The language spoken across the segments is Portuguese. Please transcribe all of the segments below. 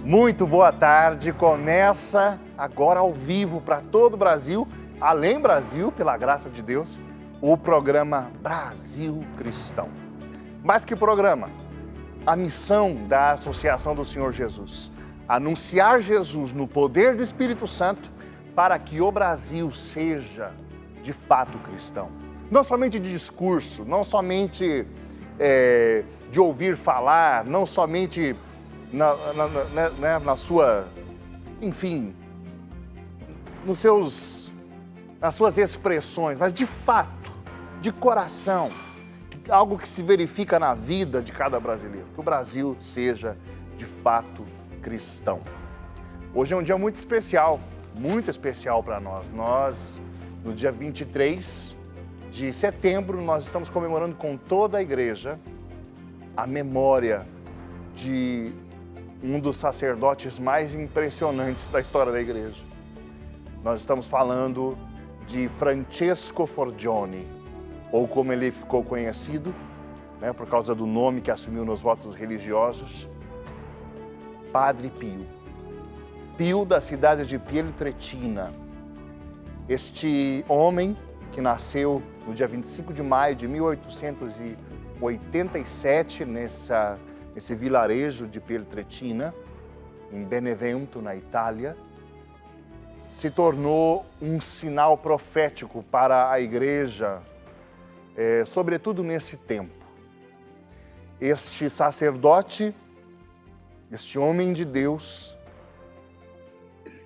Muito boa tarde, começa agora ao vivo para todo o Brasil, além Brasil, pela graça de Deus, o programa Brasil Cristão. Mas que programa? A missão da Associação do Senhor Jesus, anunciar Jesus no poder do Espírito Santo para que o Brasil seja de fato cristão. Não somente de discurso, não somente de ouvir falar, não somente na sua, enfim, nas suas expressões, mas de fato, de coração, algo que se verifica na vida de cada brasileiro, que o Brasil seja de fato cristão. Hoje é um dia muito especial para nós. Nós, no dia 23 de setembro, nós estamos comemorando com toda a igreja a memória de um dos sacerdotes mais impressionantes da história da igreja. Nós estamos falando de Francesco Forgione, ou como ele ficou conhecido, por causa do nome que assumiu nos votos religiosos, Padre Pio. Pio, da cidade de Pietrelcina. Este homem que nasceu no dia 25 de maio de 1887, nesse vilarejo de Pietrelcina, em Benevento, na Itália, se tornou um sinal profético para a igreja, sobretudo nesse tempo. Este sacerdote, este homem de Deus,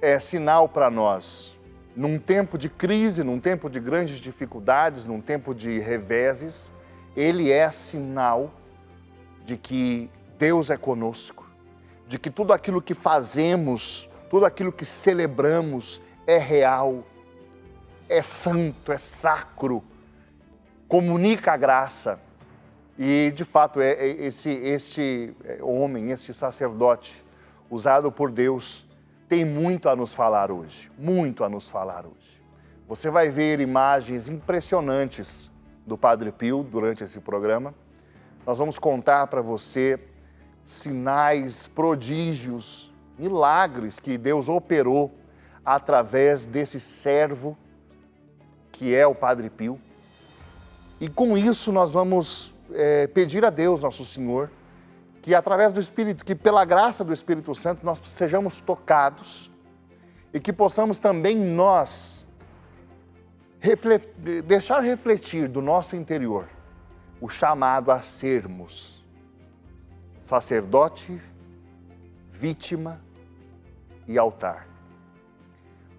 é sinal para nós, num tempo de crise, num tempo de grandes dificuldades, num tempo de reveses, ele é sinal de que Deus é conosco, de que tudo aquilo que fazemos, tudo aquilo que celebramos é real, é santo, é sacro, comunica a graça. E, de fato, este homem, este sacerdote, usado por Deus, tem muito a nos falar hoje, muito a nos falar hoje. Você vai ver imagens impressionantes do Padre Pio durante esse programa. Nós vamos contar para você sinais, prodígios, milagres que Deus operou através desse servo que é o Padre Pio. E com isso nós vamos pedir a Deus, nosso Senhor, que através do Espírito, que pela graça do Espírito Santo nós sejamos tocados e que possamos também nós deixar refletir do nosso interior o chamado a sermos sacerdote, vítima e altar.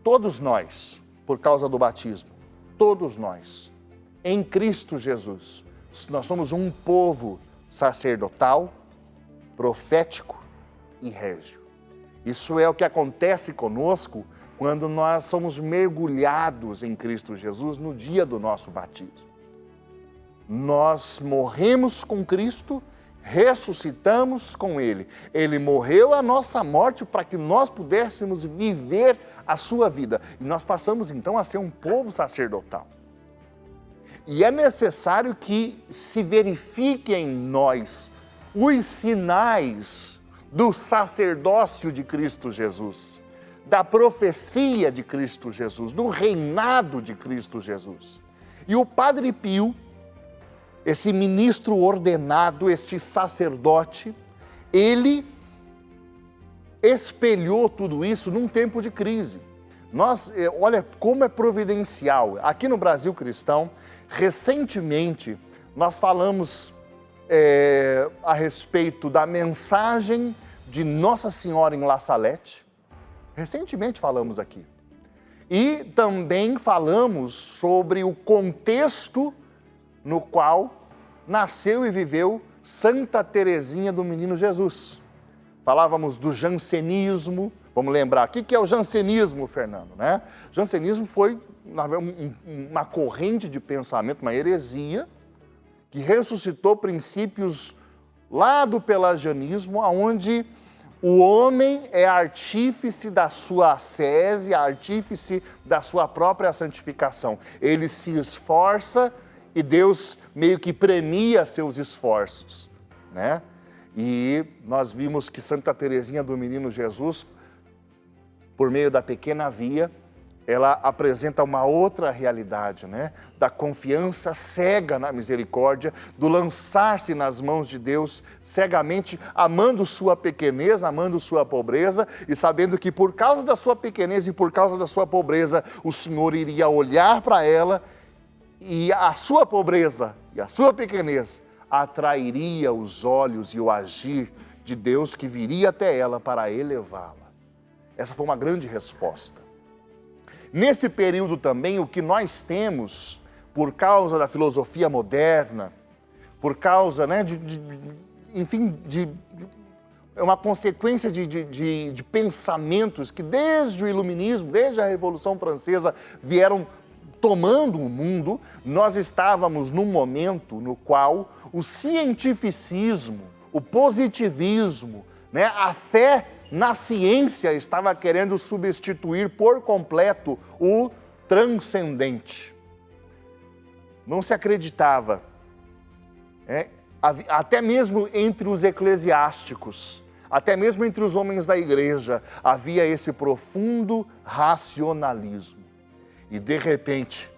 Todos nós, por causa do batismo, todos nós, em Cristo Jesus, nós somos um povo sacerdotal, profético e régio. Isso é o que acontece conosco quando nós somos mergulhados em Cristo Jesus no dia do nosso batismo. Nós morremos com Cristo, ressuscitamos com Ele. Ele morreu a nossa morte para que nós pudéssemos viver a sua vida. E nós passamos então a ser um povo sacerdotal. E é necessário que se verifique em nós os sinais do sacerdócio de Cristo Jesus, da profecia de Cristo Jesus, do reinado de Cristo Jesus. E o Padre Pio, esse ministro ordenado, este sacerdote, ele espelhou tudo isso num tempo de crise. Olha como é providencial. Aqui no Brasil Cristão, recentemente, nós falamos a respeito da mensagem de Nossa Senhora em La Salette. Recentemente falamos aqui. E também falamos sobre o contexto no qual nasceu e viveu Santa Teresinha do Menino Jesus. Falávamos do jansenismo. Vamos lembrar, o que é o jansenismo, Fernando? O jansenismo foi uma corrente de pensamento, uma heresia, que ressuscitou princípios lá do pelagianismo, onde o homem é artífice da sua ascese, artífice da sua própria santificação. Ele se esforça e Deus meio que premia seus esforços, E nós vimos que Santa Teresinha do Menino Jesus, por meio da pequena via, ela apresenta uma outra realidade, né? Da confiança cega na misericórdia, do lançar-se nas mãos de Deus cegamente, amando sua pequenez, amando sua pobreza e sabendo que por causa da sua pequenez e por causa da sua pobreza, o Senhor iria olhar para ela e a sua pobreza e a sua pequenez atrairia os olhos e o agir de Deus que viria até ela para elevá-la. Essa foi uma grande resposta. Nesse período também, o que nós temos, por causa da filosofia moderna, por causa, né, é uma consequência de pensamentos que desde o Iluminismo, desde a Revolução Francesa, vieram tomando o mundo. Nós estávamos num momento no qual o cientificismo, o positivismo, né, a fé na ciência estava querendo substituir por completo o transcendente. Não se acreditava, até mesmo entre os eclesiásticos, até mesmo entre os homens da igreja, havia esse profundo racionalismo. E de repente,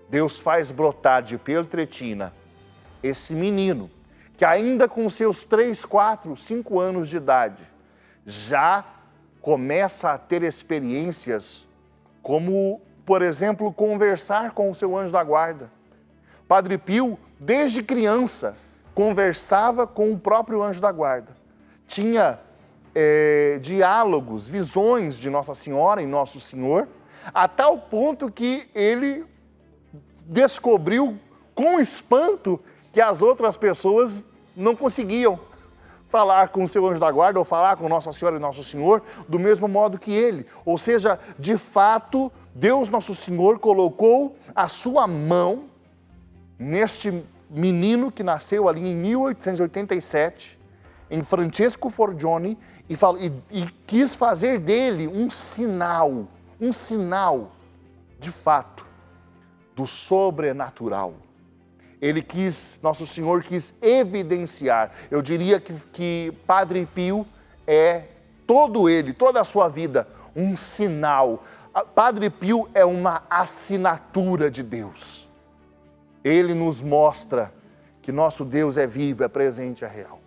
Deus faz brotar de Pieltrelcina esse menino, que ainda com seus 3, 4, 5 anos de idade, já começa a ter experiências como, por exemplo, conversar com o seu anjo da guarda. Padre Pio, desde criança, conversava com o próprio anjo da guarda. Tinha diálogos, visões de Nossa Senhora e Nosso Senhor, a tal ponto que ele descobriu com espanto que as outras pessoas não conseguiam falar com o seu anjo da guarda ou falar com Nossa Senhora e Nosso Senhor do mesmo modo que ele. Ou seja, de fato, Deus Nosso Senhor colocou a sua mão neste menino que nasceu ali em 1887, em Francesco Forgione, e quis fazer dele um sinal de fato do sobrenatural. Nosso Senhor quis evidenciar. Eu diria que Padre Pio é toda a sua vida, um sinal. Padre Pio é uma assinatura de Deus. Ele nos mostra que nosso Deus é vivo, é presente, é real.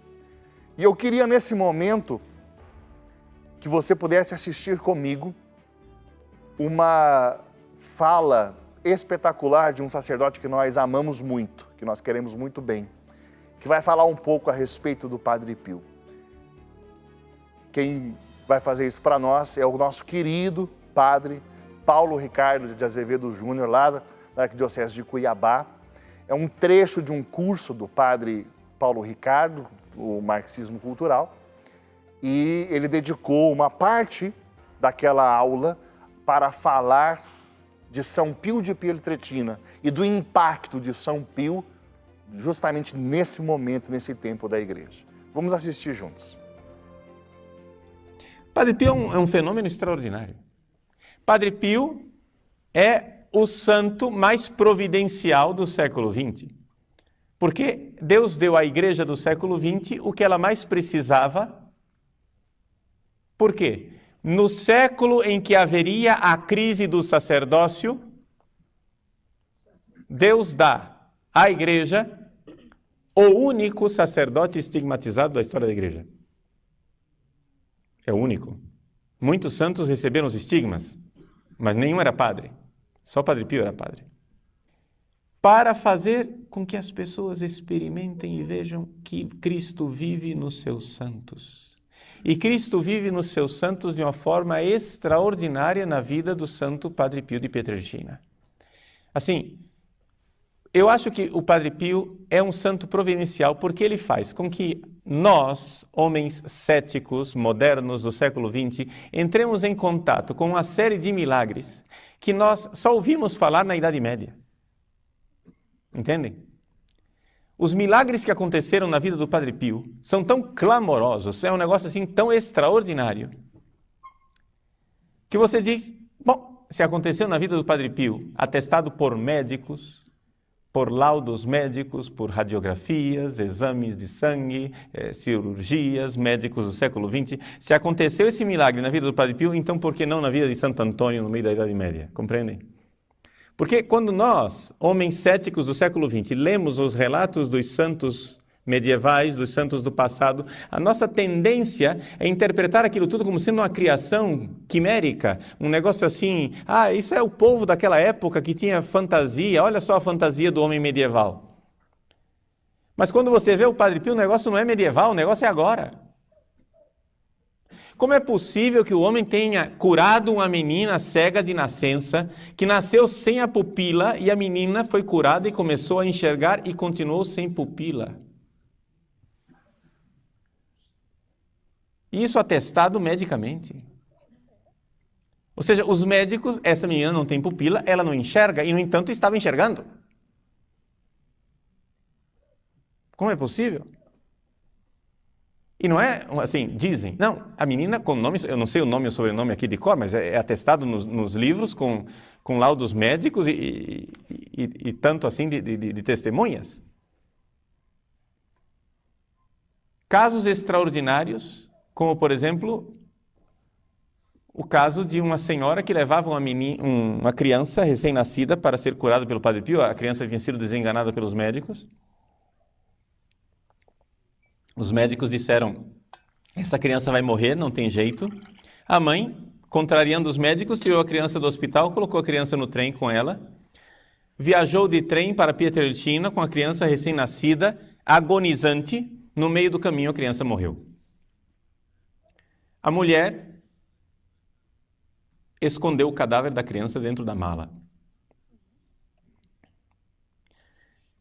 E eu queria nesse momento que você pudesse assistir comigo uma fala espetacular de um sacerdote que nós amamos muito, que nós queremos muito bem, que vai falar um pouco a respeito do Padre Pio. Quem vai fazer isso para nós é o nosso querido Padre Paulo Ricardo de Azevedo Júnior, lá da Arquidiocese de Cuiabá. É um trecho de um curso do Padre Paulo Ricardo, o Marxismo Cultural, e ele dedicou uma parte daquela aula para falar de São Pio de Pieltrelcina e do impacto de São Pio justamente nesse momento, nesse tempo da igreja. Vamos assistir juntos. Padre Pio é um fenômeno extraordinário. Padre Pio é o santo mais providencial do século XX, porque Deus deu à igreja do século XX o que ela mais precisava. Por quê? No século em que haveria a crise do sacerdócio, Deus dá à igreja o único sacerdote estigmatizado da história da igreja. É o único. Muitos santos receberam os estigmas, mas nenhum era padre. Só Padre Pio era padre. Para fazer com que as pessoas experimentem e vejam que Cristo vive nos seus santos. E Cristo vive nos seus santos de uma forma extraordinária na vida do santo Padre Pio de Pieltrelcina. Assim, eu acho que o Padre Pio é um santo providencial porque ele faz com que nós, homens céticos, modernos do século XX, entremos em contato com uma série de milagres que nós só ouvimos falar na Idade Média. Entendem? Os milagres que aconteceram na vida do Padre Pio são tão clamorosos, é um negócio assim tão extraordinário, que você diz, bom, se aconteceu na vida do Padre Pio, atestado por médicos, por laudos médicos, por radiografias, exames de sangue, cirurgias, médicos do século XX. Se aconteceu esse milagre na vida do Padre Pio, então por que não na vida de Santo Antônio no meio da Idade Média? Compreendem? Porque quando nós, homens céticos do século XX, lemos os relatos dos santos medievais, dos santos do passado, a nossa tendência é interpretar aquilo tudo como sendo uma criação quimérica, um negócio assim, isso é o povo daquela época que tinha fantasia, olha só a fantasia do homem medieval. Mas quando você vê o Padre Pio, o negócio não é medieval, o negócio é agora. Como é possível que o homem tenha curado uma menina cega de nascença, que nasceu sem a pupila, e a menina foi curada e começou a enxergar e continuou sem pupila? Isso atestado medicamente. Ou seja, os médicos, essa menina não tem pupila, ela não enxerga, e no entanto estava enxergando. Como é possível? E não é assim, dizem, não, a menina com nome, eu não sei o nome e o sobrenome aqui de cor, mas é atestado nos livros com laudos médicos e tanto assim de testemunhas. Casos extraordinários, como por exemplo, o caso de uma senhora que levava uma criança recém-nascida para ser curada pelo Padre Pio, a criança tinha sido desenganada pelos médicos. Os médicos disseram, essa criança vai morrer, não tem jeito. A mãe, contrariando os médicos, tirou a criança do hospital, colocou a criança no trem com ela, viajou de trem para Pietrelcina com a criança recém-nascida, agonizante. No meio do caminho a criança morreu. A mulher escondeu o cadáver da criança dentro da mala.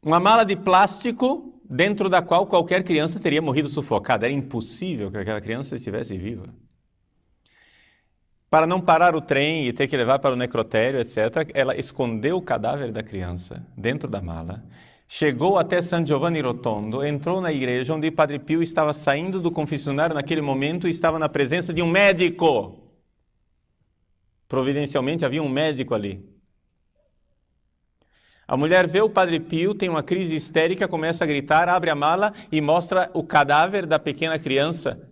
Uma mala de plástico dentro da qual qualquer criança teria morrido sufocada. Era impossível que aquela criança estivesse viva. Para não parar o trem e ter que levar para o necrotério, etc., ela escondeu o cadáver da criança dentro da mala, chegou até San Giovanni Rotondo, entrou na igreja onde Padre Pio estava saindo do confessionário naquele momento e estava na presença de um médico. Providencialmente havia um médico ali. A mulher vê o Padre Pio, tem uma crise histérica, começa a gritar, abre a mala e mostra o cadáver da pequena criança.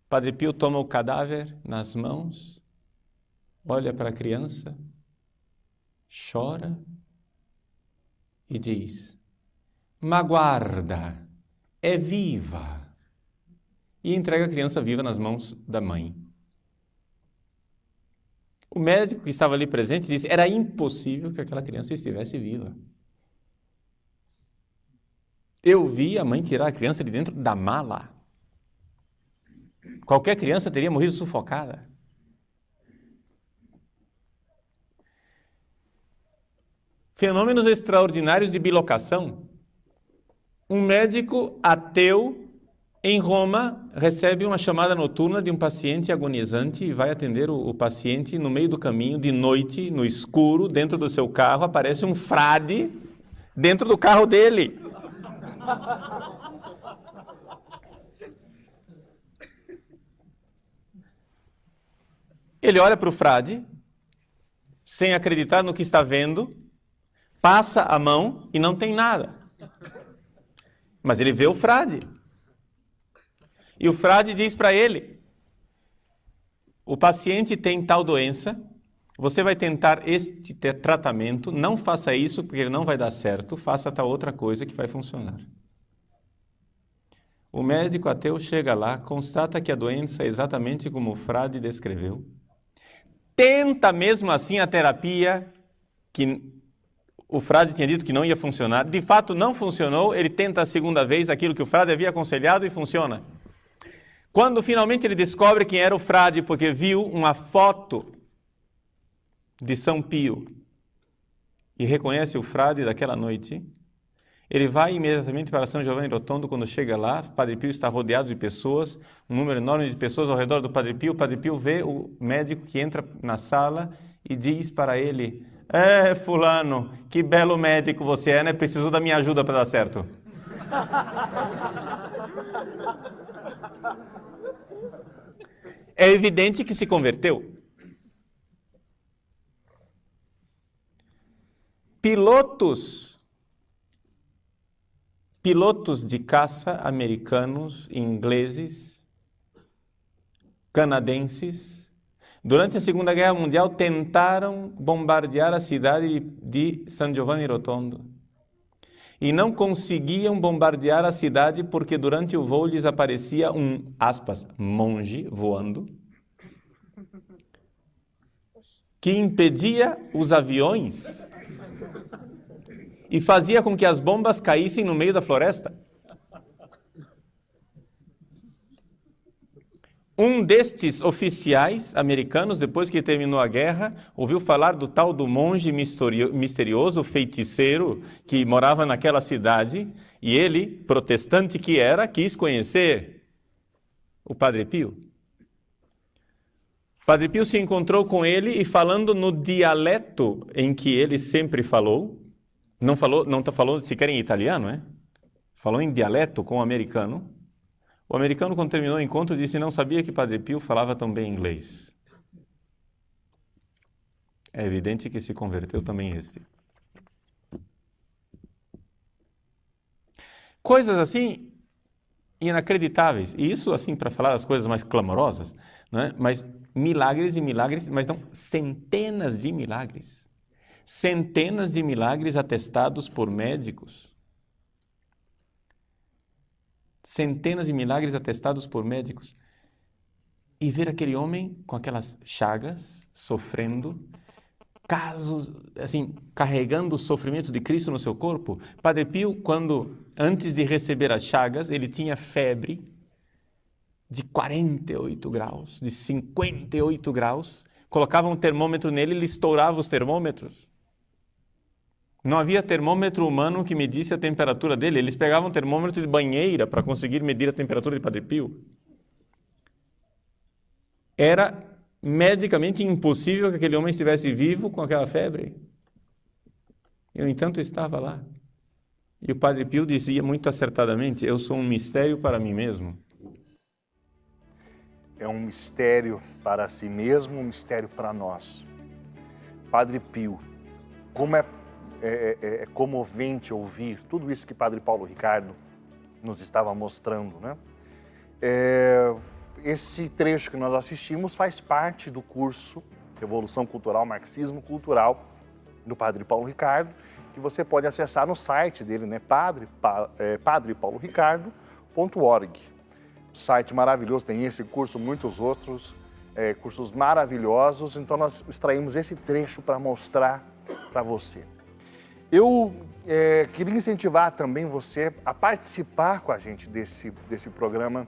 Padre Pio toma o cadáver nas mãos, olha para a criança, chora e diz, "Ma guarda, é viva", e entrega a criança viva nas mãos da mãe. O médico que estava ali presente disse, era impossível que aquela criança estivesse viva. Eu vi a mãe tirar a criança de dentro da mala. Qualquer criança teria morrido sufocada. Fenômenos extraordinários de bilocação. Um médico ateu em Roma recebe uma chamada noturna de um paciente agonizante e vai atender o paciente no meio do caminho, de noite, no escuro, dentro do seu carro, aparece um frade dentro do carro dele. Ele olha para o frade, sem acreditar no que está vendo, passa a mão e não tem nada. Mas ele vê o frade. E o frade diz para ele, o paciente tem tal doença, você vai tentar este tratamento, não faça isso porque ele não vai dar certo, faça tal outra coisa que vai funcionar. O médico ateu chega lá, constata que a doença é exatamente como o frade descreveu, tenta mesmo assim a terapia que o frade tinha dito que não ia funcionar, de fato não funcionou, ele tenta a segunda vez aquilo que o frade havia aconselhado e funciona. Quando finalmente ele descobre quem era o frade, porque viu uma foto de São Pio e reconhece o frade daquela noite, ele vai imediatamente para São Giovanni Rotondo. Quando chega lá, o Padre Pio está rodeado de pessoas, um número enorme de pessoas ao redor do Padre Pio. O Padre Pio vê o médico que entra na sala e diz para ele, fulano, que belo médico você é, né? Precisou da minha ajuda para dar certo. É evidente que se converteu. Pilotos pilotos de caça americanos, ingleses, canadenses, durante a Segunda Guerra Mundial tentaram bombardear a cidade de San Giovanni Rotondo. E não conseguiam bombardear a cidade porque durante o voo lhes aparecia um, aspas, monge voando, que impedia os aviões e fazia com que as bombas caíssem no meio da floresta. Um destes oficiais americanos, depois que terminou a guerra, ouviu falar do tal do monge misterioso, feiticeiro, que morava naquela cidade, e ele, protestante que era, quis conhecer o Padre Pio. O Padre Pio se encontrou com ele e, falando no dialeto em que ele sempre falou, não falou sequer em italiano, né? Falou em dialeto com o americano. O americano, quando terminou o encontro, disse que não sabia que Padre Pio falava tão bem inglês. É evidente que se converteu também este. Coisas assim inacreditáveis. E isso, assim, para falar as coisas mais clamorosas, né? Mas milagres e milagres, mas não, centenas de milagres. Centenas de milagres atestados por médicos. Centenas de milagres atestados por médicos. E ver aquele homem com aquelas chagas, sofrendo, casos, assim, carregando o sofrimento de Cristo no seu corpo. Padre Pio, antes de receber as chagas, ele tinha febre de 48 graus, de 58 graus. Colocavam um termômetro nele e ele estourava os termômetros. Não havia termômetro humano que medisse a temperatura dele. Eles pegavam um termômetro de banheira para conseguir medir a temperatura de Padre Pio. Era medicamente impossível que aquele homem estivesse vivo com aquela febre. E, no entanto, estava lá. E o Padre Pio dizia muito acertadamente: eu sou um mistério para mim mesmo. É um mistério para si mesmo, um mistério para nós. Padre Pio, como é comovente ouvir tudo isso que Padre Paulo Ricardo nos estava mostrando, né? Esse trecho que nós assistimos faz parte do curso Revolução Cultural, Marxismo Cultural, do Padre Paulo Ricardo, que você pode acessar no site dele, né? padrepauloricardo.org. Site maravilhoso, tem esse curso, muitos outros cursos maravilhosos, então nós extraímos esse trecho para mostrar para você. Eu queria incentivar também você a participar com a gente desse programa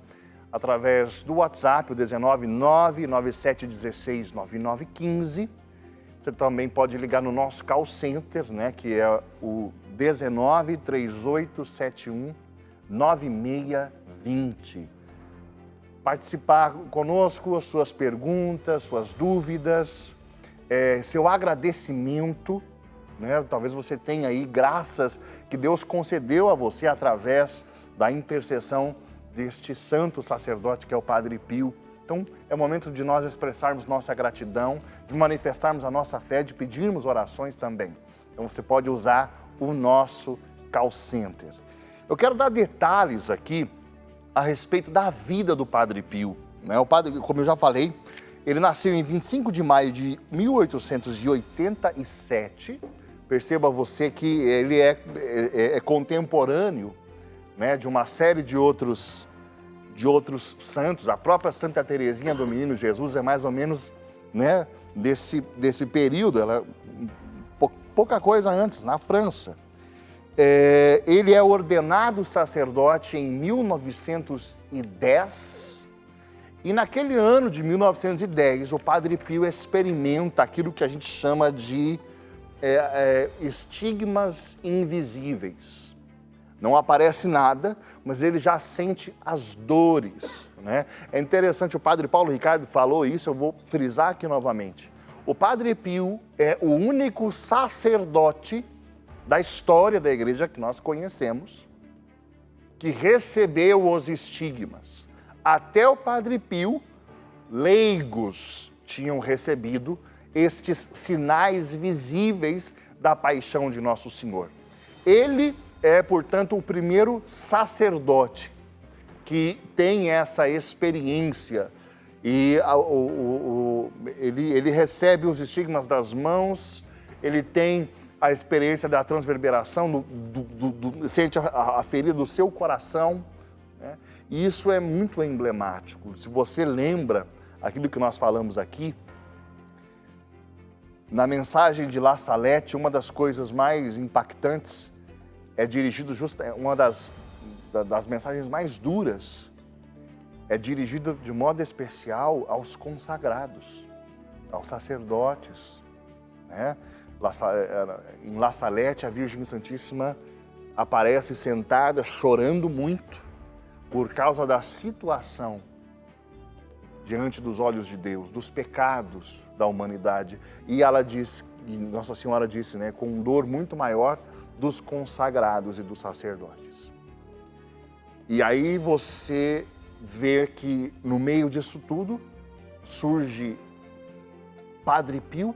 através do WhatsApp, o 19997169915. Você também pode ligar no nosso call center, né, que é o 1938719620. Participar conosco, as suas perguntas, suas dúvidas, seu agradecimento, né? Talvez você tenha aí graças que Deus concedeu a você através da intercessão deste santo sacerdote que é o Padre Pio. Então, é o momento de nós expressarmos nossa gratidão, de manifestarmos a nossa fé, de pedirmos orações também. Então, você pode usar o nosso call center. Eu quero dar detalhes aqui a respeito da vida do Padre Pio, né? O Padre, como eu já falei, ele nasceu em 25 de maio de 1887. Perceba você que ele é contemporâneo, né, de uma série de outros santos. A própria Santa Teresinha do Menino Jesus é mais ou menos, né, desse período, ela pouca coisa antes, na França. Ele é ordenado sacerdote em 1910 e naquele ano de 1910 o Padre Pio experimenta aquilo que a gente chama de estigmas invisíveis. Não aparece nada, mas ele já sente as dores, né? É interessante, o Padre Paulo Ricardo falou isso, eu vou frisar aqui novamente. O Padre Pio é o único sacerdote da história da igreja que nós conhecemos que recebeu os estigmas. Até o Padre Pio, leigos tinham recebido estes sinais visíveis da paixão de Nosso Senhor. Ele é, portanto, o primeiro sacerdote que tem essa experiência e ele recebe os estigmas das mãos, ele tem a experiência da transverberação, sente a ferida do seu coração, né? E isso é muito emblemático. Se você lembra aquilo que nós falamos aqui, na mensagem de La Salette, uma das coisas mais impactantes é dirigido uma das mensagens mais duras é dirigida de modo especial aos consagrados, aos sacerdotes, né? Em La Salette, a Virgem Santíssima aparece sentada, chorando muito por causa da situação diante dos olhos de Deus, dos pecados da humanidade. E ela diz, e Nossa Senhora disse, né, com dor muito maior dos consagrados e dos sacerdotes. E aí você vê que no meio disso tudo surge Padre Pio,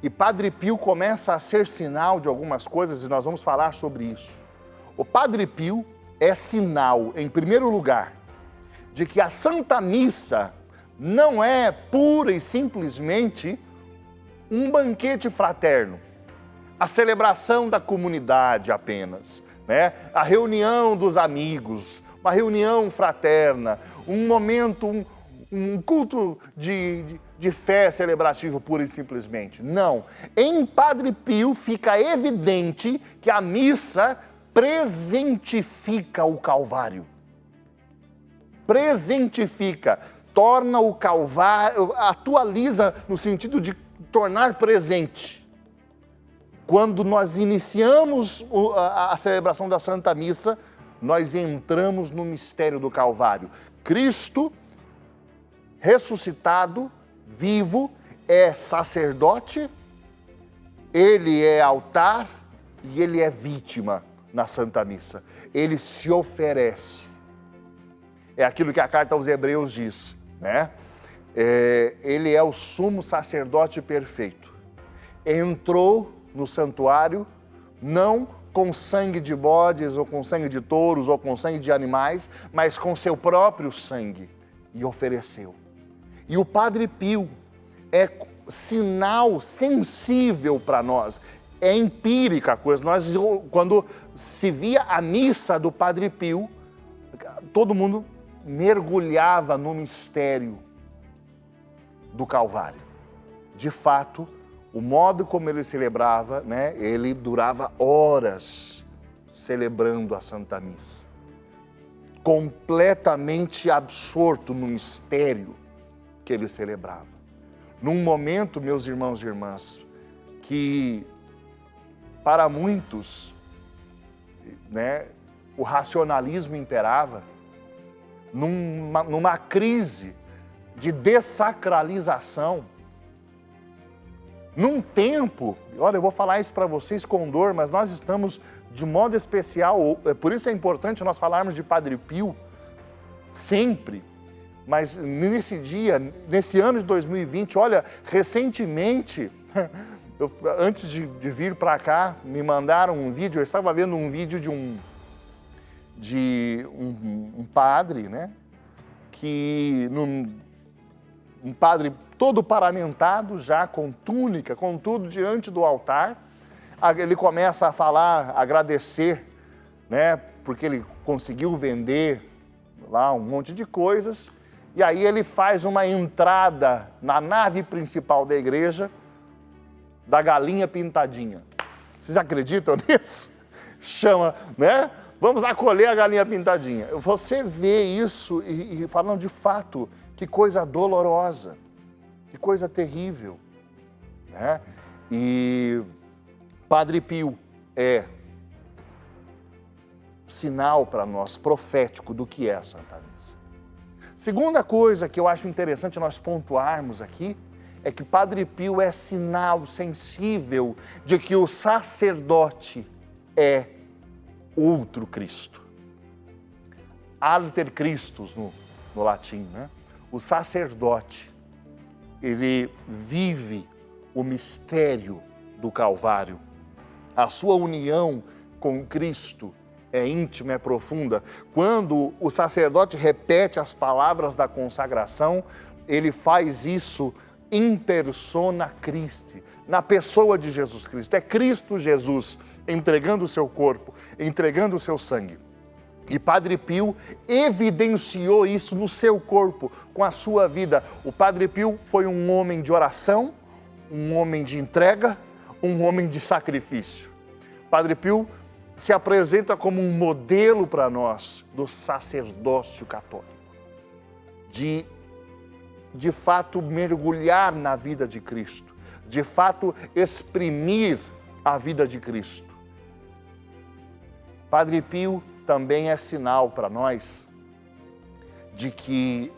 e Padre Pio começa a ser sinal de algumas coisas e nós vamos falar sobre isso. O Padre Pio é sinal, em primeiro lugar, de que a Santa Missa não é pura e simplesmente um banquete fraterno, a celebração da comunidade apenas, né? A reunião dos amigos, uma reunião fraterna, um momento, um culto de fé celebrativo pura e simplesmente. Não. Em Padre Pio fica evidente que a missa presentifica o Calvário. Presentifica, torna o Calvário, atualiza no sentido de tornar presente. Quando nós iniciamos a celebração da Santa Missa, nós entramos no mistério do Calvário. Cristo, ressuscitado, vivo, é sacerdote, ele é altar e ele é vítima na Santa Missa. Ele se oferece. É aquilo que a carta aos Hebreus diz, né? Ele é o sumo sacerdote perfeito. Entrou no santuário, não com sangue de bodes, ou com sangue de touros, ou com sangue de animais, mas com seu próprio sangue, e ofereceu. E o Padre Pio é sinal sensível para nós, é empírica a coisa. Quando se via a missa do Padre Pio, todo mundo mergulhava no mistério do Calvário. De fato, o modo como ele celebrava, né, ele durava horas celebrando a Santa Missa, completamente absorto no mistério que ele celebrava. Num momento, meus irmãos e irmãs, que para muitos, né, o racionalismo imperava, numa crise de dessacralização, num tempo, olha, eu vou falar isso para vocês com dor, mas nós estamos de modo especial, por isso é importante nós falarmos de Padre Pio sempre, mas nesse dia, nesse ano de 2020, olha, recentemente, antes de vir para cá, me mandaram um vídeo, eu estava vendo um vídeo de um padre, né, um padre todo paramentado, já com túnica, com tudo diante do altar. Ele começa a falar, agradecer, né, porque ele conseguiu vender lá um monte de coisas. E aí ele faz uma entrada na nave principal da igreja da galinha pintadinha. Vocês acreditam nisso? Chama, né? Vamos acolher a galinha pintadinha. Você vê isso e falando de fato, que coisa dolorosa, que coisa terrível, né? E Padre Pio é sinal para nós, profético, do que é a Santa Missa. Segunda coisa que eu acho interessante nós pontuarmos aqui é que Padre Pio é sinal sensível de que o sacerdote é outro Cristo. Alter Christus no latim, né? O sacerdote, ele vive o mistério do Calvário, a sua união com Cristo é íntima, é profunda. Quando o sacerdote repete as palavras da consagração, ele faz isso in persona Christi, na pessoa de Jesus Cristo. É Cristo Jesus entregando o seu corpo, entregando o seu sangue. E Padre Pio evidenciou isso no seu corpo, com a sua vida. O Padre Pio foi um homem de oração, um homem de entrega, um homem de sacrifício. Padre Pio se apresenta como um modelo para nós do sacerdócio católico, de fato mergulhar na vida de Cristo, de fato exprimir a vida de Cristo. Padre Pio também é sinal para nós de que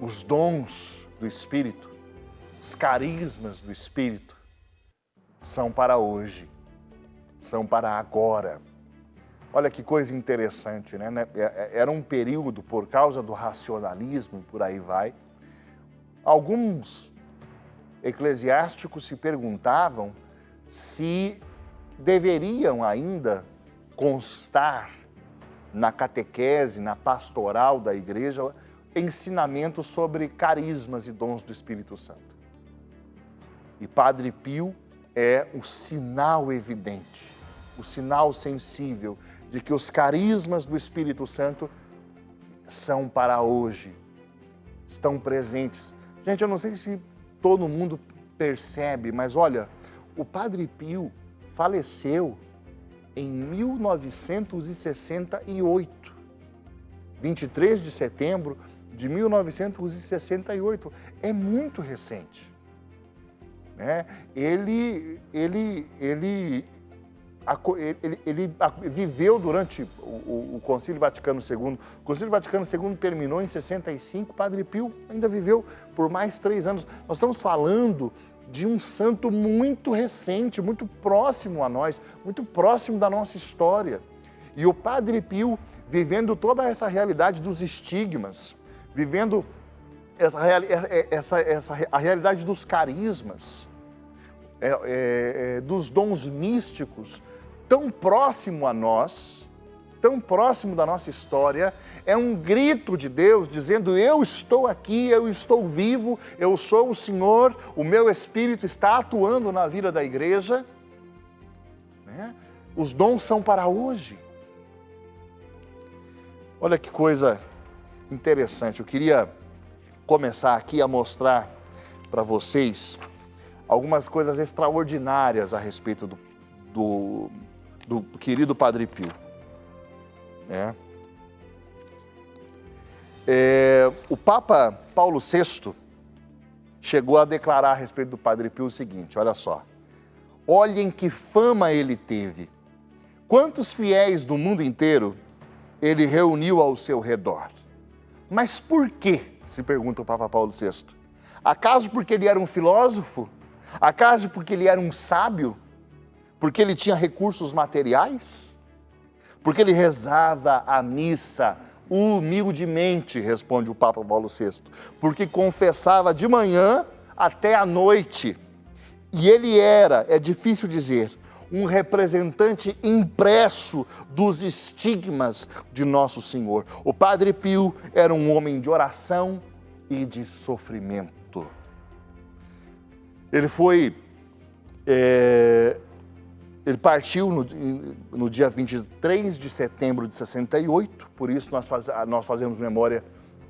os dons do Espírito, os carismas do Espírito, são para hoje, são para agora. Olha que coisa interessante, né? Era um período, por causa do racionalismo, por aí vai, alguns eclesiásticos se perguntavam se deveriam ainda constar na catequese, na pastoral da igreja, ensinamentos sobre carismas e dons do Espírito Santo. E Padre Pio é o sinal evidente, o sinal sensível de que os carismas do Espírito Santo são para hoje, estão presentes. Gente, eu não sei se todo mundo percebe, mas olha, o Padre Pio faleceu em 1968, 23 de setembro de 1968, é muito recente, né? Ele viveu durante o Concílio Vaticano II. O Concílio Vaticano II terminou em 65, Padre Pio ainda viveu por mais 3 anos. Nós estamos falando de um santo muito recente, muito próximo a nós, muito próximo da nossa história. E o Padre Pio, vivendo toda essa realidade dos estigmas, vivendo a realidade dos carismas, dos dons místicos, tão próximo a nós, tão próximo da nossa história, é um grito de Deus dizendo: eu estou aqui, eu estou vivo, eu sou o Senhor, o meu Espírito está atuando na vida da igreja, né? Os dons são para hoje. Olha que coisa interessante, eu queria começar aqui a mostrar para vocês algumas coisas extraordinárias a respeito do querido Padre Pio. O Papa Paulo VI chegou a declarar a respeito do Padre Pio o seguinte, olha só: olhem que fama ele teve, quantos fiéis do mundo inteiro ele reuniu ao seu redor. Mas por quê? Se pergunta o Papa Paulo VI. Acaso porque ele era um filósofo? Acaso porque ele era um sábio? Porque ele tinha recursos materiais? Porque ele rezava a missa humildemente, responde o Papa Paulo VI. Porque confessava de manhã até à noite. E ele era, é difícil dizer, um representante impresso dos estigmas de Nosso Senhor. O Padre Pio era um homem de oração e de sofrimento. Ele partiu no dia 23 de setembro de 68, por isso nós fazemos memória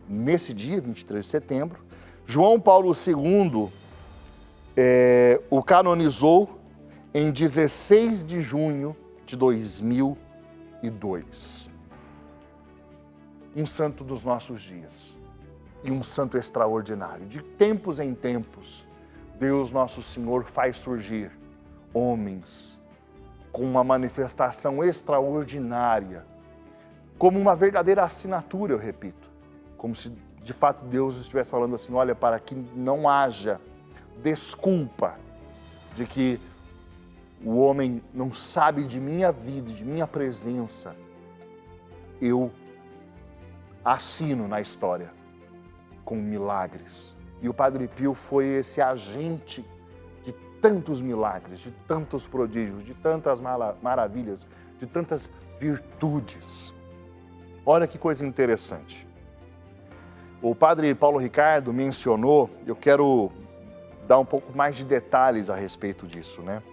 nesse dia, 23 de setembro. João Paulo II o canonizou em 16 de junho de 2002. Um santo dos nossos dias e um santo extraordinário. De tempos em tempos, Deus Nosso Senhor faz surgir homens com uma manifestação extraordinária, como uma verdadeira assinatura, eu repito, como se de fato Deus estivesse falando assim: olha, para que não haja desculpa de que o homem não sabe de minha vida, de minha presença, eu assino na história com milagres. E o Padre Pio foi esse agente de tantos milagres, de tantos prodígios, de tantas maravilhas, de tantas virtudes. Olha que coisa interessante. O padre Paulo Ricardo mencionou, eu quero dar um pouco mais de detalhes a respeito disso, né?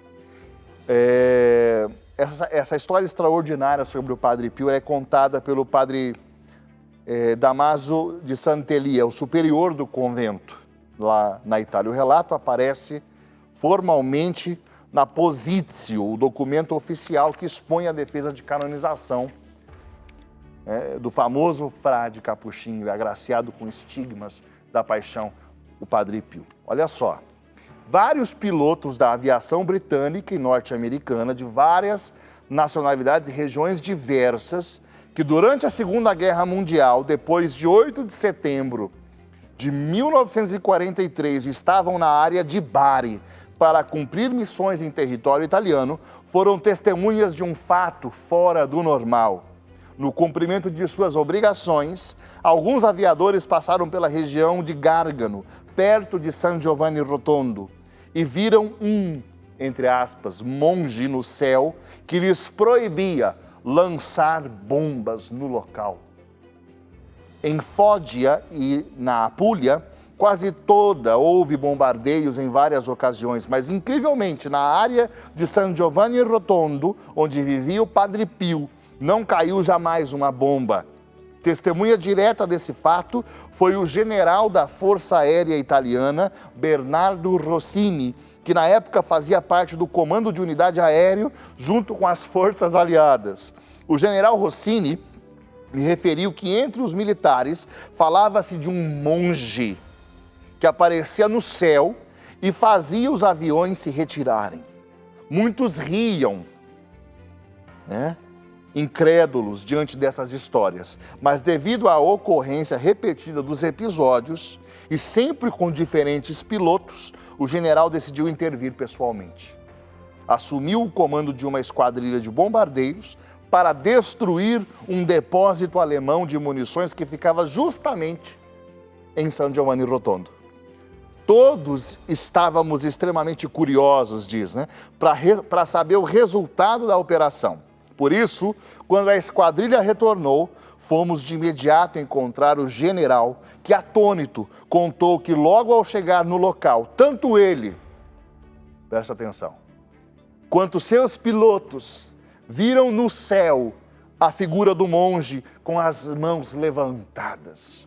Essa história extraordinária sobre o Padre Pio é contada pelo padre Damaso de Sant'Elia, o superior do convento lá na Itália. O relato aparece formalmente na Positio, o documento oficial que expõe a defesa de canonização do famoso frade capuchinho, agraciado com estigmas da paixão, o Padre Pio. Olha só, vários pilotos da aviação britânica e norte-americana de várias nacionalidades e regiões diversas que durante a Segunda Guerra Mundial, depois de 8 de setembro de 1943, estavam na área de Bari para cumprir missões em território italiano, foram testemunhas de um fato fora do normal. No cumprimento de suas obrigações, alguns aviadores passaram pela região de Gargano, perto de San Giovanni Rotondo, e viram entre aspas, monge no céu que lhes proibia lançar bombas no local. Em Foggia e na Apulia, quase toda houve bombardeios em várias ocasiões, mas incrivelmente na área de San Giovanni Rotondo, onde vivia o Padre Pio, não caiu jamais uma bomba. Testemunha direta desse fato foi o general da Força Aérea Italiana, Bernardo Rossini, que na época fazia parte do comando de unidade aéreo junto com as forças aliadas. O general Rossini me referiu que entre os militares falava-se de um monge que aparecia no céu e fazia os aviões se retirarem. Muitos riam, incrédulos diante dessas histórias, mas devido à ocorrência repetida dos episódios e sempre com diferentes pilotos, o general decidiu intervir pessoalmente. Assumiu o comando de uma esquadrilha de bombardeiros para destruir um depósito alemão de munições que ficava justamente em San Giovanni Rotondo. Todos estávamos extremamente curiosos, diz, para saber o resultado da operação. Por isso, quando a esquadrilha retornou, fomos de imediato encontrar o general, que atônito contou que logo ao chegar no local, tanto ele, presta atenção, quanto seus pilotos viram no céu a figura do monge com as mãos levantadas.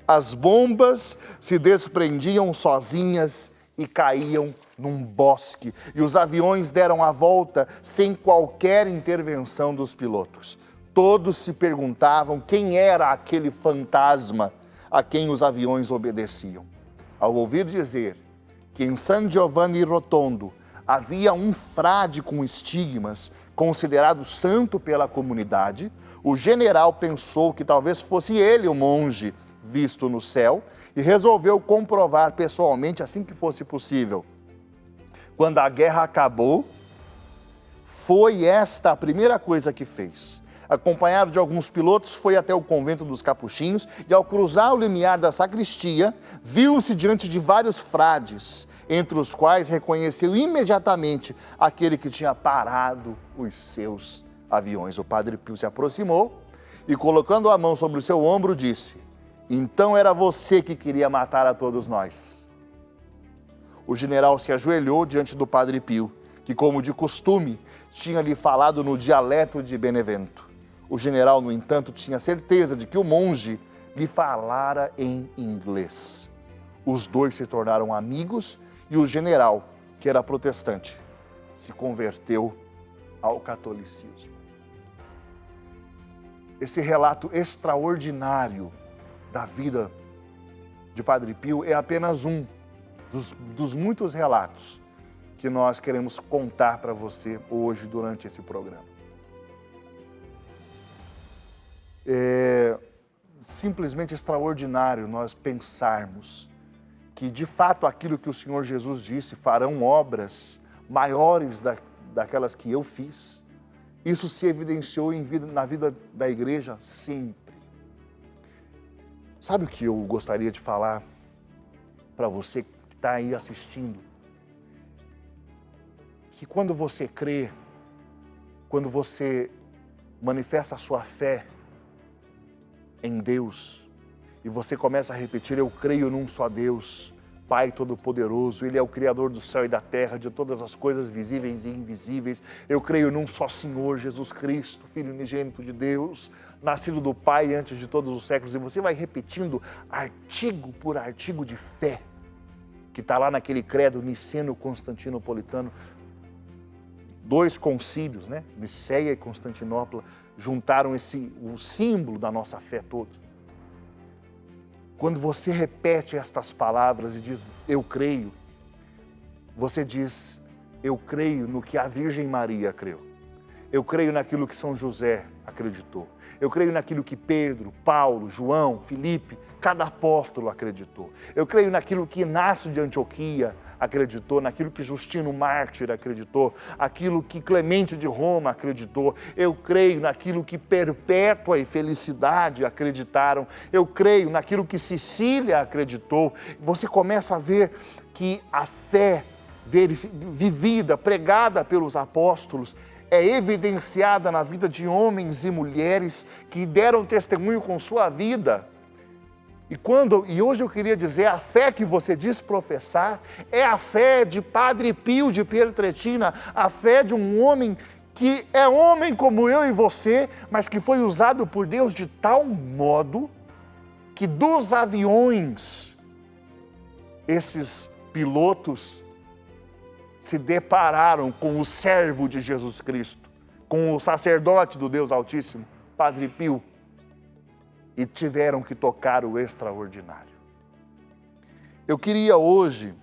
As bombas se desprendiam sozinhas e caíam num bosque, e os aviões deram a volta sem qualquer intervenção dos pilotos. Todos se perguntavam quem era aquele fantasma a quem os aviões obedeciam. Ao ouvir dizer que em San Giovanni Rotondo havia um frade com estigmas, considerado santo pela comunidade, o general pensou que talvez fosse ele o monge visto no céu e resolveu comprovar pessoalmente assim que fosse possível. Quando a guerra acabou, foi esta a primeira coisa que fez. Acompanhado de alguns pilotos, foi até o convento dos Capuchinhos e, ao cruzar o limiar da sacristia, viu-se diante de vários frades, entre os quais reconheceu imediatamente aquele que tinha parado os seus aviões. O Padre Pio se aproximou e, colocando a mão sobre o seu ombro, disse: "Então era você que queria matar a todos nós." O general se ajoelhou diante do Padre Pio, que, como de costume, tinha lhe falado no dialeto de Benevento. O general, no entanto, tinha certeza de que o monge lhe falara em inglês. Os dois se tornaram amigos e o general, que era protestante, se converteu ao catolicismo. Esse relato extraordinário da vida de Padre Pio é apenas um dos muitos relatos que nós queremos contar para você hoje durante esse programa. É simplesmente extraordinário nós pensarmos que, de fato, aquilo que o Senhor Jesus disse, farão obras maiores daquelas que eu fiz, isso se evidenciou na vida da igreja sempre. Sabe o que eu gostaria de falar para você que está aí assistindo? Que quando você crê quando você manifesta a sua fé em Deus e você começa a repetir: eu creio num só Deus, Pai Todo-Poderoso, Ele é o Criador do céu e da terra, de todas as coisas visíveis e invisíveis. Eu creio num só Senhor, Jesus Cristo, Filho unigênito de Deus, nascido do Pai antes de todos os séculos. E você vai repetindo artigo por artigo de fé, que está lá naquele credo niceno-constantinopolitano. 2 concílios, né? Niceia e Constantinopla, juntaram o símbolo da nossa fé toda. Quando você repete estas palavras e diz: eu creio, você diz: eu creio no que a Virgem Maria creu. Eu creio naquilo que São José acreditou. Eu creio naquilo que Pedro, Paulo, João, Filipe, cada apóstolo acreditou. Eu creio naquilo que Inácio de Antioquia acreditou, naquilo que Justino Mártir acreditou, aquilo que Clemente de Roma acreditou. Eu creio naquilo que Perpétua e Felicidade acreditaram. Eu creio naquilo que Cecília acreditou. Você começa a ver que a fé vivida, pregada pelos apóstolos, é evidenciada na vida de homens e mulheres que deram testemunho com sua vida. E hoje eu queria dizer, a fé que você diz professar é a fé de Padre Pio de Pietrelcina, a fé de um homem que é homem como eu e você, mas que foi usado por Deus de tal modo que dos aviões, esses pilotos se depararam com o servo de Jesus Cristo, com o sacerdote do Deus Altíssimo, Padre Pio, e tiveram que tocar o extraordinário. Eu queria hoje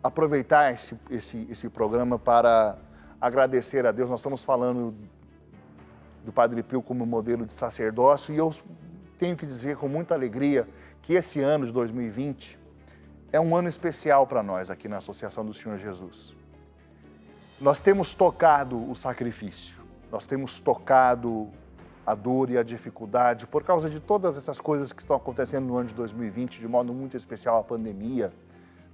aproveitar esse programa para agradecer a Deus. Nós estamos falando do Padre Pio como modelo de sacerdócio, e eu tenho que dizer com muita alegria que esse ano de 2020 é um ano especial para nós aqui na Associação do Senhor Jesus. Nós temos tocado o sacrifício, nós temos tocado a dor e a dificuldade por causa de todas essas coisas que estão acontecendo no ano de 2020, de modo muito especial a pandemia,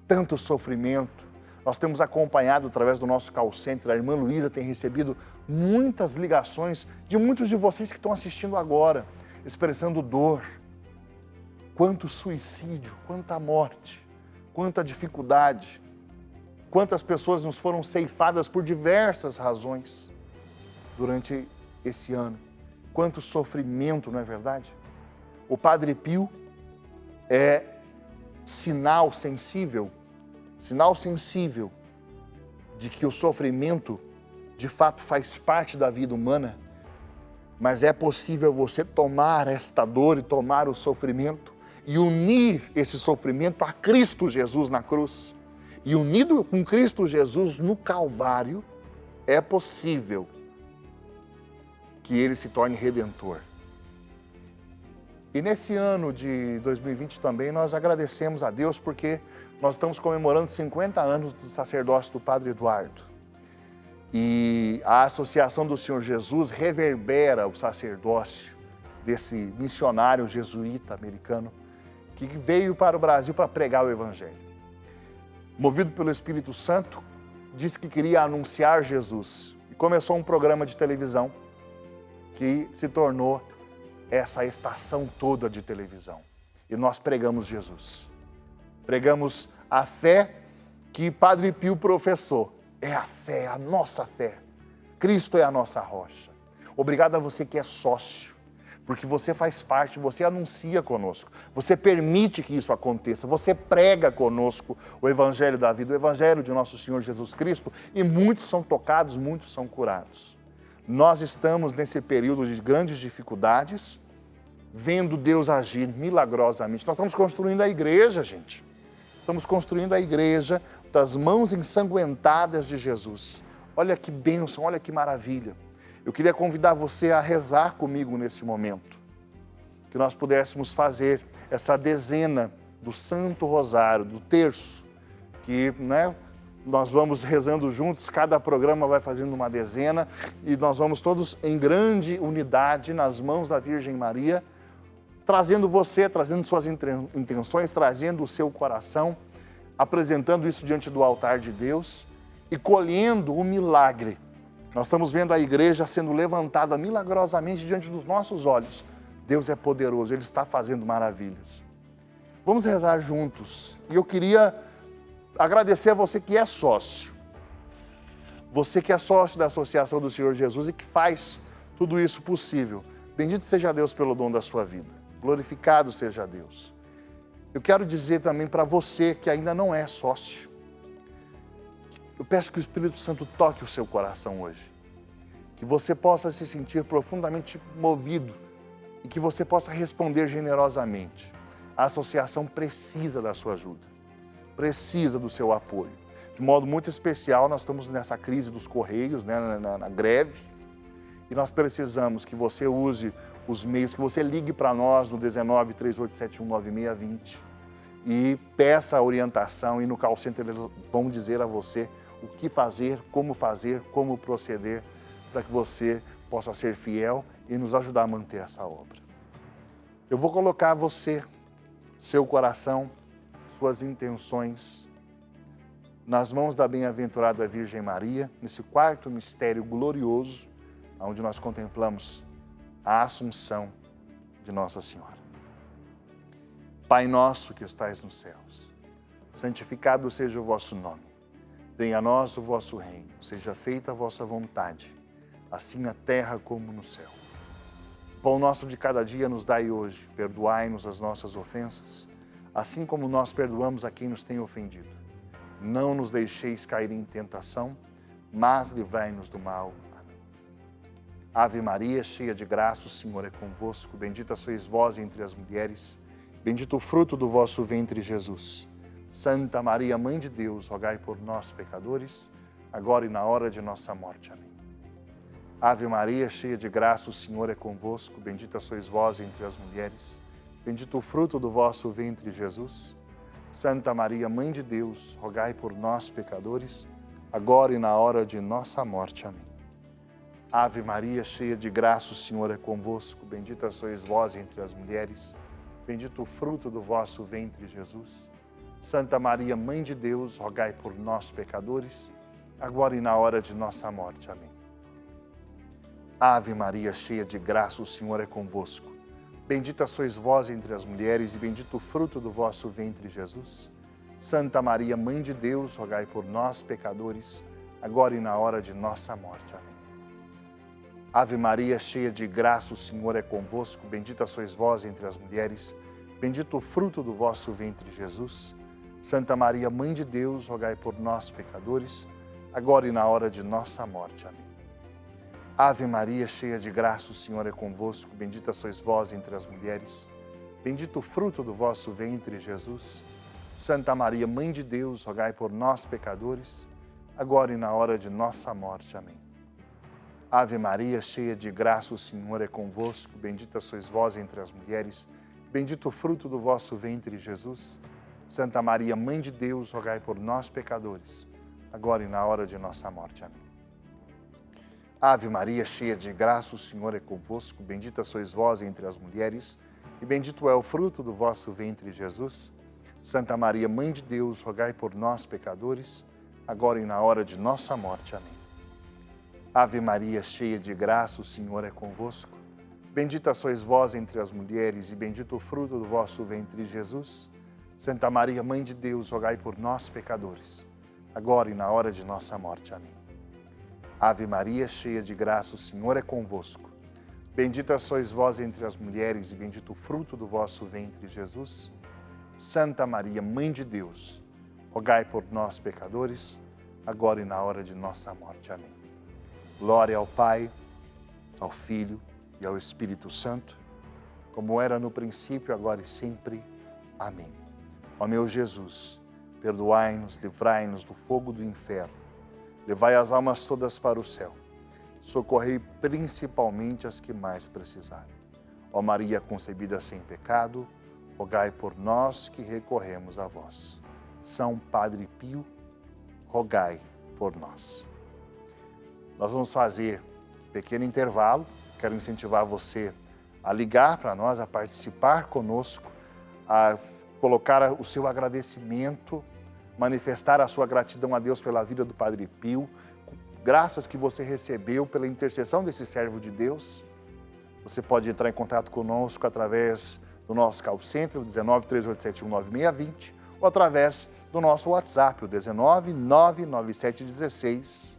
tanto sofrimento. Nós temos acompanhado através do nosso call center, a irmã Luísa tem recebido muitas ligações de muitos de vocês que estão assistindo agora, expressando dor. Quanto suicídio, quanta morte, quanta dificuldade, quantas pessoas nos foram ceifadas por diversas razões durante esse ano. Quanto sofrimento, não é verdade? O Padre Pio é sinal sensível de que o sofrimento de fato faz parte da vida humana, mas é possível você tomar esta dor e tomar o sofrimento e unir esse sofrimento a Cristo Jesus na cruz. E unido com Cristo Jesus no Calvário, é possível que ele se torne redentor. E nesse ano de 2020 também nós agradecemos a Deus porque nós estamos comemorando 50 anos do sacerdócio do Padre Eduardo. E a Associação do Senhor Jesus reverbera o sacerdócio desse missionário jesuíta americano que veio para o Brasil para pregar o Evangelho. Movido pelo Espírito Santo, disse que queria anunciar Jesus. E começou um programa de televisão que se tornou essa estação toda de televisão. E nós pregamos Jesus. Pregamos a fé que Padre Pio professou. É a fé, a nossa fé. Cristo é a nossa rocha. Obrigado a você que é sócio, porque você faz parte, você anuncia conosco, você permite que isso aconteça, você prega conosco o Evangelho da vida, o Evangelho de nosso Senhor Jesus Cristo, e muitos são tocados, muitos são curados. Nós estamos nesse período de grandes dificuldades, vendo Deus agir milagrosamente. Nós estamos construindo a igreja, gente. Estamos construindo a igreja das mãos ensanguentadas de Jesus. Olha que bênção, olha que maravilha. Eu queria convidar você a rezar comigo nesse momento, que nós pudéssemos fazer essa dezena do Santo Rosário, do terço, que nós vamos rezando juntos, cada programa vai fazendo uma dezena, e nós vamos todos em grande unidade nas mãos da Virgem Maria, trazendo você, trazendo suas intenções, trazendo o seu coração, apresentando isso diante do altar de Deus e colhendo o milagre. Nós estamos vendo a igreja sendo levantada milagrosamente diante dos nossos olhos. Deus é poderoso, Ele está fazendo maravilhas. Vamos rezar juntos. E eu queria agradecer a você que é sócio. Você que é sócio da Associação do Senhor Jesus e que faz tudo isso possível. Bendito seja Deus pelo dom da sua vida. Glorificado seja Deus. Eu quero dizer também para você que ainda não é sócio. Eu peço que o Espírito Santo toque o seu coração hoje. Que você possa se sentir profundamente movido e que você possa responder generosamente. A associação precisa da sua ajuda, precisa do seu apoio. De modo muito especial, nós estamos nessa crise dos Correios, né, na greve, e nós precisamos que você use os meios, que você ligue para nós no 19 3871 9620 e peça a orientação, e no call center eles vão dizer a você o que fazer, como proceder, para que você possa ser fiel e nos ajudar a manter essa obra. Eu vou colocar você, seu coração, suas intenções, nas mãos da bem-aventurada Virgem Maria, nesse quarto mistério glorioso, onde nós contemplamos a Assunção de Nossa Senhora. Pai nosso que estais nos céus, santificado seja o vosso nome. Venha a nós o vosso reino, seja feita a vossa vontade, assim na terra como no céu. O pão nosso de cada dia nos dai hoje, perdoai-nos as nossas ofensas, assim como nós perdoamos a quem nos tem ofendido. Não nos deixeis cair em tentação, mas livrai-nos do mal. Amém. Ave Maria, cheia de graça, o Senhor é convosco. Bendita sois vós entre as mulheres, bendito o fruto do vosso ventre, Jesus. Santa Maria, Mãe de Deus, rogai por nós, pecadores, agora e na hora de nossa morte. Amém. Ave Maria, cheia de graça, o Senhor é convosco. Bendita sois vós entre as mulheres, bendito o fruto do vosso ventre, Jesus. Santa Maria, Mãe de Deus, rogai por nós, pecadores, agora e na hora de nossa morte. Amém. Ave Maria, cheia de graça, o Senhor é convosco. Bendita sois vós entre as mulheres, bendito o fruto do vosso ventre, Jesus. Santa Maria, Mãe de Deus, rogai por nós, pecadores, agora e na hora de nossa morte. Amém. Ave Maria, cheia de graça, o Senhor é convosco. Bendita sois vós entre as mulheres e bendito o fruto do vosso ventre, Jesus. Santa Maria, Mãe de Deus, rogai por nós, pecadores, agora e na hora de nossa morte. Amém. Ave Maria, cheia de graça, o Senhor é convosco. Bendita sois vós entre as mulheres, bendito o fruto do vosso ventre, Jesus. Santa Maria, Mãe de Deus, rogai por nós, pecadores, agora e na hora de nossa morte. Amém. Ave Maria, cheia de graça, o Senhor é convosco. Bendita sois vós entre as mulheres, bendito o fruto do vosso ventre, Jesus. Santa Maria, Mãe de Deus, rogai por nós, pecadores, agora e na hora de nossa morte. Amém. Ave Maria, cheia de graça, o Senhor é convosco. Bendita sois vós entre as mulheres, bendito o fruto do vosso ventre, Jesus. Santa Maria, Mãe de Deus, rogai por nós, pecadores, agora e na hora de nossa morte. Amém. Ave Maria, cheia de graça, o Senhor é convosco. Bendita sois vós entre as mulheres, e bendito é o fruto do vosso ventre, Jesus. Santa Maria, Mãe de Deus, rogai por nós, pecadores, agora e na hora de nossa morte. Amém. Ave Maria, cheia de graça, o Senhor é convosco. Bendita sois vós entre as mulheres, e bendito o fruto do vosso ventre, Jesus. Santa Maria, Mãe de Deus, rogai por nós, pecadores, agora e na hora de nossa morte. Amém. Ave Maria, cheia de graça, o Senhor é convosco. Bendita sois vós entre as mulheres, e bendito o fruto do vosso ventre, Jesus. Santa Maria, Mãe de Deus, rogai por nós, pecadores, agora e na hora de nossa morte. Amém. Glória ao Pai, ao Filho e ao Espírito Santo, como era no princípio, agora e sempre. Amém. Ó meu Jesus, perdoai-nos, livrai-nos do fogo do inferno, levai as almas todas para o céu, socorrei principalmente as que mais precisarem. Ó Maria concebida sem pecado, rogai por nós que recorremos a vós. São Padre Pio, rogai por nós. Nós vamos fazer um pequeno intervalo. Quero incentivar você a ligar para nós, a participar conosco, a colocar o seu agradecimento manifestar a sua gratidão a Deus pela vida do Padre Pio, graças que você recebeu pela intercessão desse servo de Deus, você pode entrar em contato conosco através do nosso call center, o 19 3871 9620, ou através do nosso WhatsApp, o 19 99716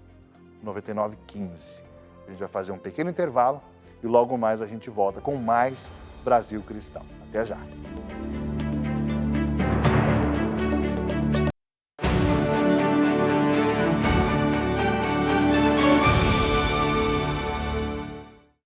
9915. A gente vai fazer um pequeno intervalo e logo mais a gente volta com mais Brasil Cristão. Até já!